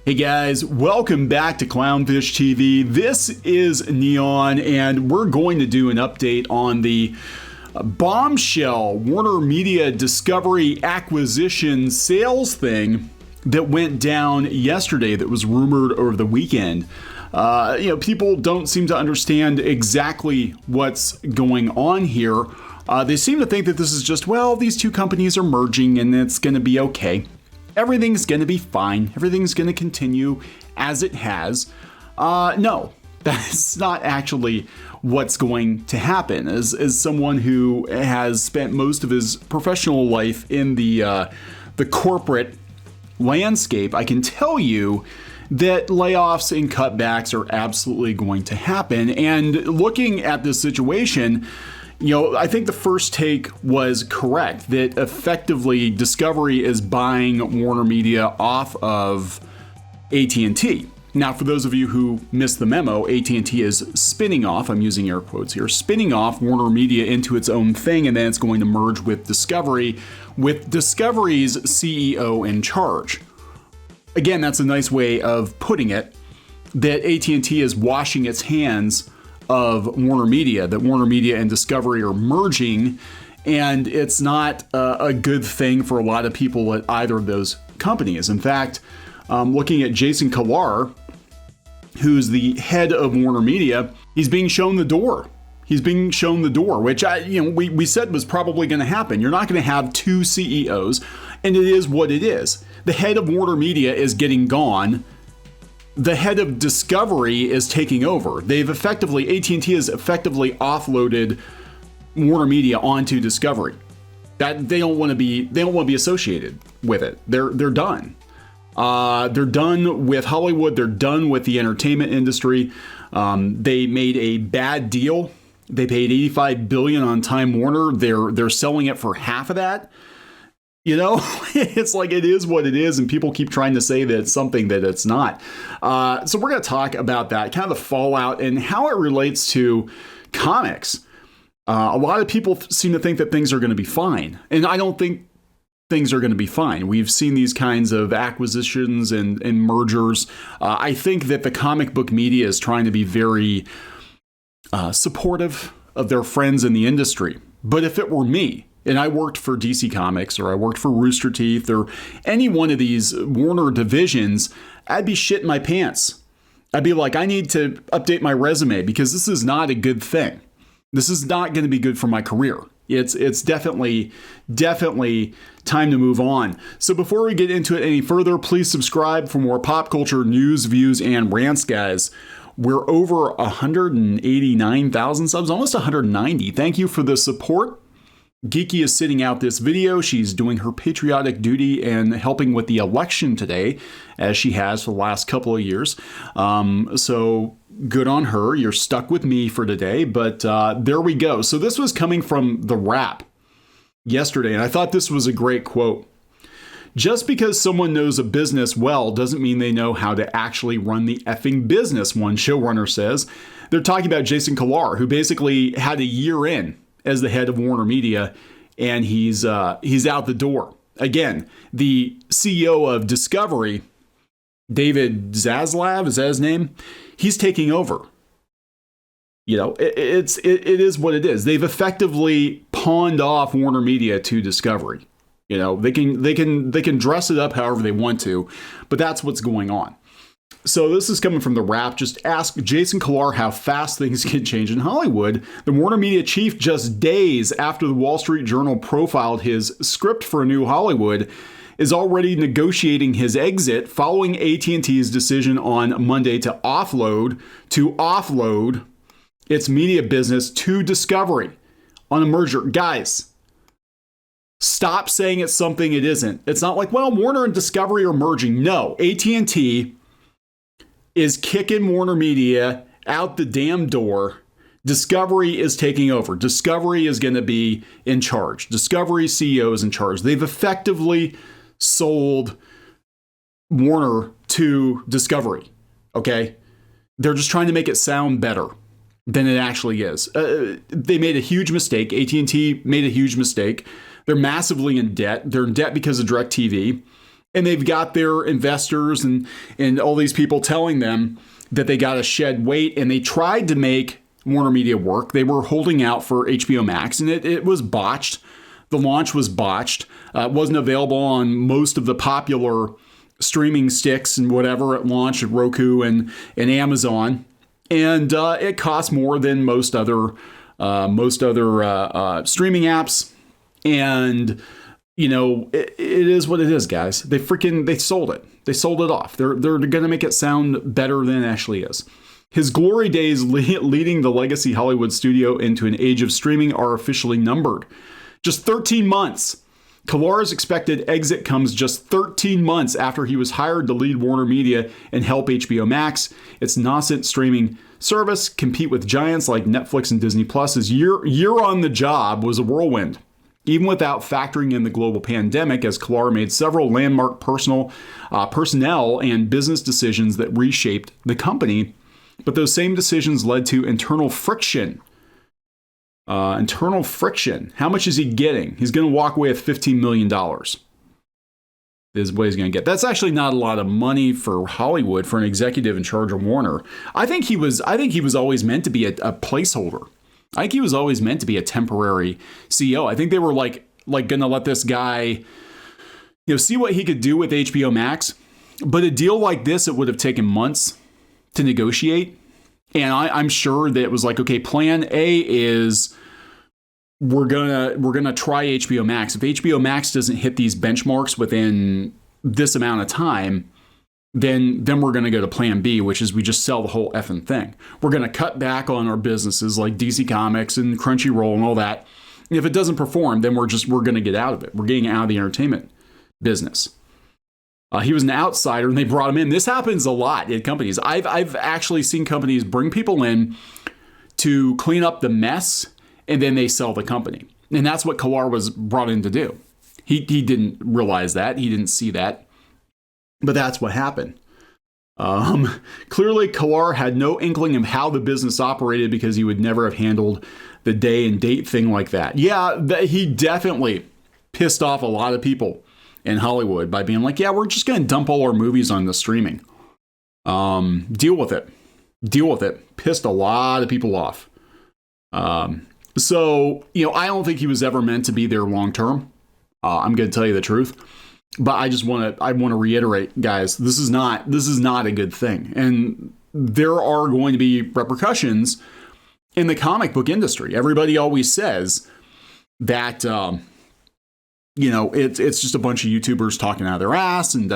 Hey guys, welcome back to Clownfish TV. This is Kneon, and we're going to do an update on the bombshell WarnerMedia Discovery acquisition sales thing that went down yesterday that was rumored over the weekend. People don't seem to understand exactly what's going on here. They seem to think that this is just, well, these two companies are merging and it's going to be okay. Everything's going to be fine. Everything's going to continue as it has. No, that's not actually what's going to happen. As someone who has spent most of his professional life in the corporate landscape, I can tell you that layoffs and cutbacks are absolutely going to happen. And looking at this situation, I think the first take was correct, that effectively Discovery is buying WarnerMedia off of AT&T. Now, for those of you who missed the memo, AT&T is spinning off, I'm using air quotes here, spinning off WarnerMedia into its own thing, and then it's going to merge with Discovery, with Discovery's CEO in charge. Again, that's a nice way of putting it, that AT&T is washing its hands of WarnerMedia, that WarnerMedia and Discovery are merging, and it's not a good thing for a lot of people at either of those companies. In fact, looking at Jason Kilar, who's the head of WarnerMedia, he's being shown the door. He's being shown the door, which we said was probably going to happen. You're not going to have two CEOs, and it is what it is. The head of WarnerMedia is getting gone. The head of Discovery is taking over. AT&T has effectively offloaded WarnerMedia onto Discovery. That they don't want to be associated with it. They're done. They're done with Hollywood. They're done with the entertainment industry. They made a bad deal. They paid $85 billion on Time Warner. They're selling it for half of that. It's like, it is what it is, and people keep trying to say that it's something that it's not. So we're going to talk about that, kind of the fallout and how it relates to comics. A lot of people seem to think that things are going to be fine, and I don't think things are going to be fine. We've seen these kinds of acquisitions and mergers. I think that the comic book media is trying to be very supportive of their friends in the industry. But if it were me, and I worked for DC Comics, or I worked for Rooster Teeth, or any one of these Warner divisions, I'd be shitting my pants. I'd be like, I need to update my resume because this is not a good thing. This is not going to be good for my career. It's definitely time to move on. So before we get into it any further, please subscribe for more pop culture news, views, and rants, guys. We're over 189,000 subs, almost 190. Thank you for the support. Geeky is sitting out this video. She's doing her patriotic duty and helping with the election today, as she has for the last couple of years. So good on her. You're stuck with me for today, but there we go. So this was coming from The Wrap yesterday, and I thought this was a great quote. Just because someone knows a business well doesn't mean they know how to actually run the effing business, one showrunner says. They're talking about Jason Kilar, who basically had a year in as the head of WarnerMedia, and he's out the door. Again, the CEO of Discovery, David Zaslav, is that his name? He's taking over. It is what it is. They've effectively pawned off WarnerMedia to Discovery. They can dress it up however they want to, but that's what's going on. So this is coming from The Wrap. Just ask Jason Kilar how fast things can change in Hollywood. The WarnerMedia chief, just days after the Wall Street Journal profiled his script for A New Hollywood, is already negotiating his exit following AT&T's decision on Monday to offload its media business to Discovery on a merger. Guys, stop saying it's something it isn't. It's not like, well, Warner and Discovery are merging. No, AT&T is kicking WarnerMedia out the damn door. Discovery is taking over. Discovery is going to be in charge. Discovery CEO is in charge. They've effectively sold Warner to Discovery. Okay? They're just trying to make it sound better than it actually is. They made a huge mistake. AT&T made a huge mistake. They're massively in debt. They're in debt because of DirecTV. And they've got their investors and all these people telling them that they got to shed weight. And they tried to make WarnerMedia work. They were holding out for HBO Max, and it was botched. The launch was botched. It wasn't available on most of the popular streaming sticks and whatever at launch at Roku and Amazon. And it costs more than most other streaming apps. And it is what it is, guys. They sold it. They sold it off. They're going to make it sound better than it actually is. His glory days leading the legacy Hollywood studio into an age of streaming are officially numbered. Just 13 months. Kilar's expected exit comes just 13 months after he was hired to lead WarnerMedia and help HBO Max, its nascent streaming service, compete with giants like Netflix and Disney Plus. His year on the job was a whirlwind, even without factoring in the global pandemic, as Kilar made several landmark personnel and business decisions that reshaped the company. But those same decisions led to internal friction. How much is he getting? He's going to walk away with $15 million. Is what he's going to get. That's actually not a lot of money for Hollywood for an executive in charge of Warner. I think he was always meant to be a placeholder. I think he was always meant to be a temporary CEO. I think they were like going to let this guy, see what he could do with HBO Max. But a deal like this, it would have taken months to negotiate. And I'm sure that it was like, okay, plan A is we're gonna try HBO Max. If HBO Max doesn't hit these benchmarks within this amount of time, then we're gonna go to plan B, which is we just sell the whole effing thing. We're gonna cut back on our businesses like DC Comics and Crunchyroll and all that. And if it doesn't perform, then we're gonna get out of it. We're getting out of the entertainment business. He was an outsider and they brought him in. This happens a lot in companies. I've actually seen companies bring people in to clean up the mess and then they sell the company. And that's what Kilar was brought in to do. He didn't realize that. He didn't see that. But that's what happened. Clearly, Kilar had no inkling of how the business operated because he would never have handled the day and date thing like that. Yeah, he definitely pissed off a lot of people in Hollywood by being like, yeah, we're just going to dump all our movies on the streaming. Deal with it. Pissed a lot of people off. So, I don't think he was ever meant to be there long term. I'm going to tell you the truth. But I want to reiterate, guys, this is not a good thing. And there are going to be repercussions in the comic book industry. Everybody always says that it's just a bunch of YouTubers talking out of their ass and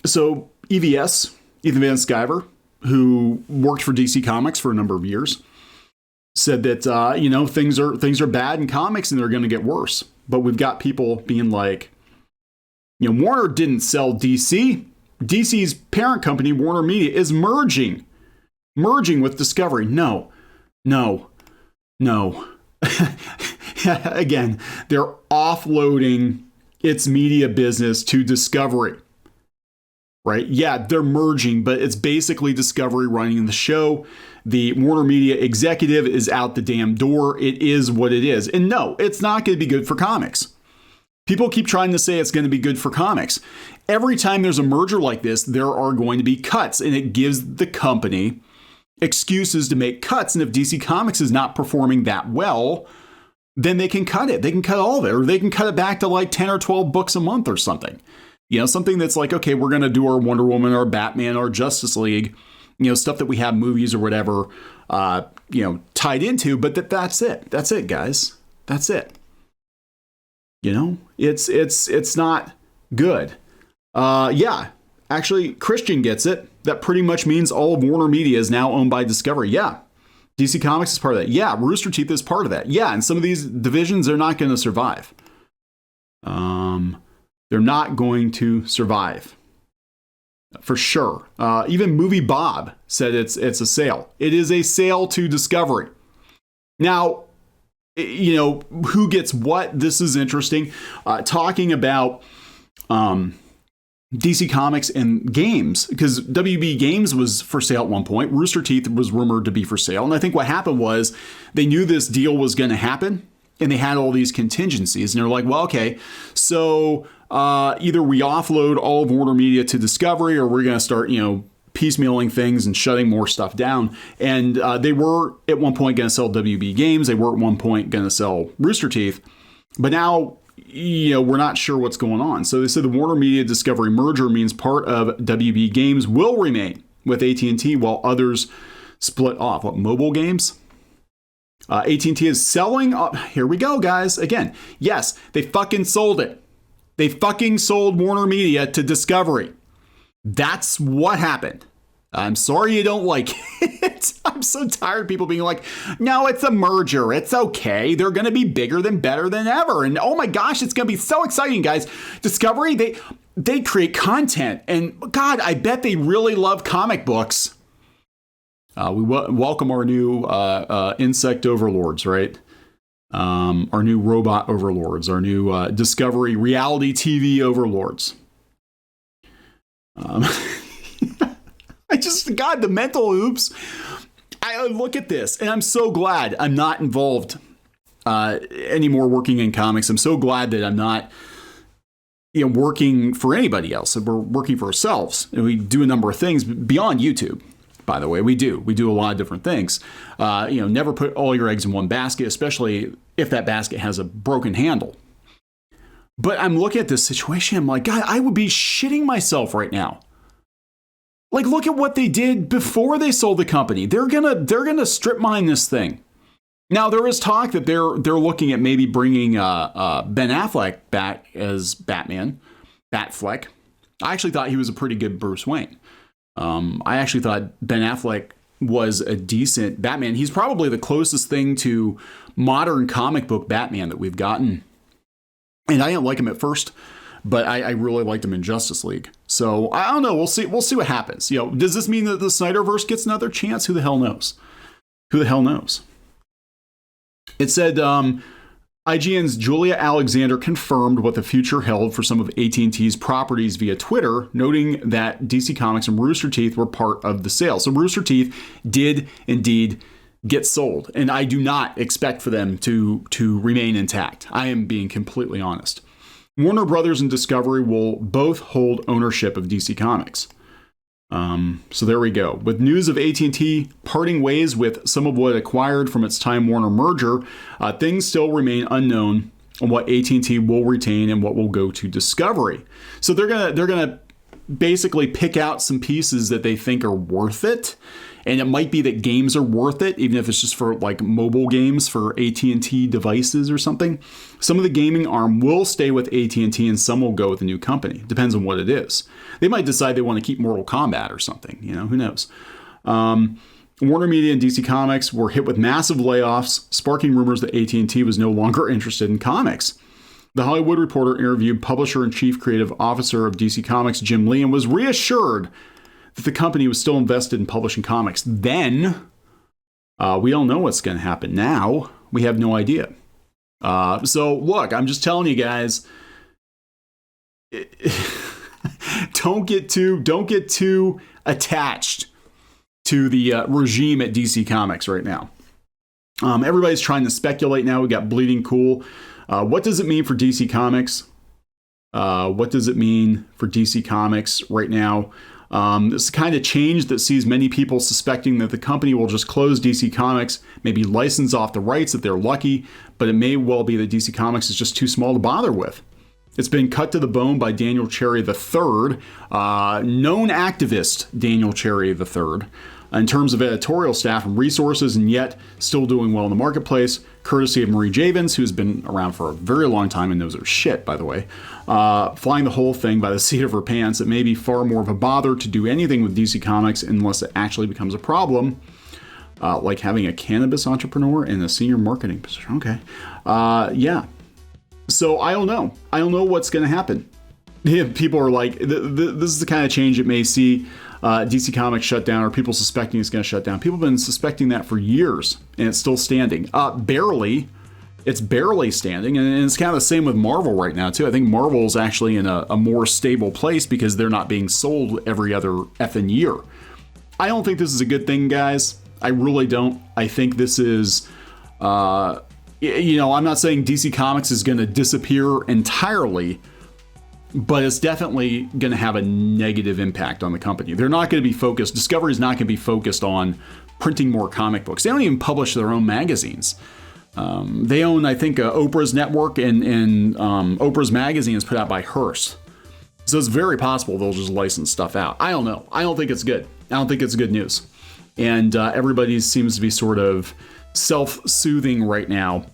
So EVS, Ethan Van Sciver, who worked for DC Comics for a number of years, said that things are bad in comics and they're going to get worse. But we've got people being like, Warner didn't sell DC. DC's parent company, WarnerMedia, is merging with Discovery. No. Again, they're offloading its media business to Discovery, right? Yeah, they're merging, but it's basically Discovery running the show. The WarnerMedia executive is out the damn door. It is what it is. And no, it's not going to be good for comics. People keep trying to say it's going to be good for comics. Every time there's a merger like this, there are going to be cuts, and it gives the company excuses to make cuts. And if DC Comics is not performing that well, then they can cut it. They can cut all of it, or they can cut it back to like 10 or 12 books a month or something. Something that's like, okay, we're going to do our Wonder Woman, our Batman, our Justice League, stuff that we have movies or whatever, tied into. But that's it. That's it, guys. That's it. It's not good. Yeah, actually, Christian gets it. That pretty much means all of WarnerMedia is now owned by Discovery. Yeah. DC Comics is part of that. Yeah, Rooster Teeth is part of that. Yeah, and some of these divisions are not going to survive. They're not going to survive. For sure. Even Movie Bob said it's a sale. It is a sale to Discovery. Now, who gets what? This is interesting. Talking about DC Comics and games, because WB Games was for sale at one point. Rooster Teeth was rumored to be for sale. And I think what happened was they knew this deal was going to happen and they had all these contingencies. And they're like, well, okay, so either we offload all of WarnerMedia to Discovery, or we're going to start, piecemealing things and shutting more stuff down. And they were at one point going to sell WB Games. They were at one point going to sell Rooster Teeth. But now, we're not sure what's going on. So they said the WarnerMedia Discovery merger means part of WB Games will remain with AT&T while others split off. What, mobile games? AT&T is selling. Here we go, guys. Again, yes, they fucking sold it. They fucking sold WarnerMedia to Discovery. That's what happened. I'm sorry you don't like it. I'm so tired of people being like, no, it's a merger. It's okay. They're going to be bigger than better than ever. And oh my gosh, it's going to be so exciting, guys. Discovery, they create content. And God, I bet they really love comic books. We welcome our new insect overlords, right? Our new robot overlords, our new Discovery reality TV overlords. God, the mental oops. I look at this and I'm so glad I'm not involved anymore working in comics. I'm so glad that I'm not working for anybody else. We're working for ourselves, and we do a number of things beyond YouTube. By the way, we do a lot of different things. Never put all your eggs in one basket, especially if that basket has a broken handle. But I'm looking at this situation. I'm like, God, I would be shitting myself right now. Like, look at what they did before they sold the company. They're gonna strip mine this thing. Now, there is talk that they're looking at maybe bringing Ben Affleck back as Batman, Batfleck. I actually thought he was a pretty good Bruce Wayne. I actually thought Ben Affleck was a decent Batman. He's probably the closest thing to modern comic book Batman that we've gotten. And I didn't like him at first, but I really liked him in Justice League. So I don't know. We'll see what happens. Does this mean that the Snyderverse gets another chance? Who the hell knows? Who the hell knows? It said IGN's Julia Alexander confirmed what the future held for some of AT&T's properties via Twitter, noting that DC Comics and Rooster Teeth were part of the sale. So Rooster Teeth did indeed get sold, and I do not expect for them to remain intact. I am being completely honest. Warner Brothers and Discovery will both hold ownership of DC Comics. So there we go. With news of AT&T parting ways with some of what it acquired from its Time Warner merger, things still remain unknown on what AT&T will retain and what will go to Discovery. So they're gonna basically pick out some pieces that they think are worth it. And it might be that games are worth it, even if it's just for like mobile games for AT&T devices or something. Some of the gaming arm will stay with AT&T and some will go with a new company. Depends on what it is. They might decide they want to keep Mortal Kombat or something. Who knows? WarnerMedia and DC Comics were hit with massive layoffs, sparking rumors that AT&T was no longer interested in comics. The Hollywood Reporter interviewed publisher and chief creative officer of DC Comics, Jim Lee, and was reassured that the company was still invested in publishing comics. Then, we don't know what's going to happen now. We have no idea. So, look, I'm just telling you guys, don't get too attached to the regime at DC Comics right now. Everybody's trying to speculate now. We got Bleeding Cool. What does it mean for DC Comics? What does it mean for DC Comics right now? This kind of change that sees many people suspecting that the company will just close DC Comics, maybe license off the rights if they're lucky, but it may well be that DC Comics is just too small to bother with. It's been cut to the bone by Daniel Cherry III, known activist Daniel Cherry III, in terms of editorial staff and resources, and yet still doing well in the marketplace, courtesy of Marie Javins, who's been around for a very long time and knows her shit, by the way, flying the whole thing by the seat of her pants. It may be far more of a bother to do anything with DC Comics unless it actually becomes a problem, like having a cannabis entrepreneur in a senior marketing position. Okay. Yeah. So I don't know. I don't know what's going to happen. People are like, this is the kind of change it may see DC Comics shut down, or people suspecting it's going to shut down. People have been suspecting that for years, and it's still standing. Barely. It's barely standing, and it's kind of the same with Marvel right now, too. I think Marvel is actually in a more stable place because they're not being sold every other effing year. I don't think this is a good thing, guys. I really don't. I think this is... I'm not saying DC Comics is going to disappear entirely, but it's definitely going to have a negative impact on the company. They're not going to be focused. Discovery is not going to be focused on printing more comic books. They don't even publish their own magazines. They own, I think, Oprah's network, and Oprah's magazine is put out by Hearst. So it's very possible they'll just license stuff out. I don't know. I don't think it's good. I don't think it's good news. And everybody seems to be sort of self-soothing right now.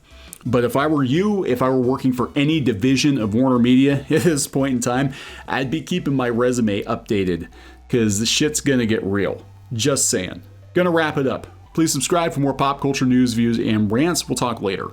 But if I were you, if I were working for any division of WarnerMedia at this point in time, I'd be keeping my resume updated because the shit's going to get real. Just saying. Gonna wrap it up. Please subscribe for more pop culture news, views, and rants. We'll talk later.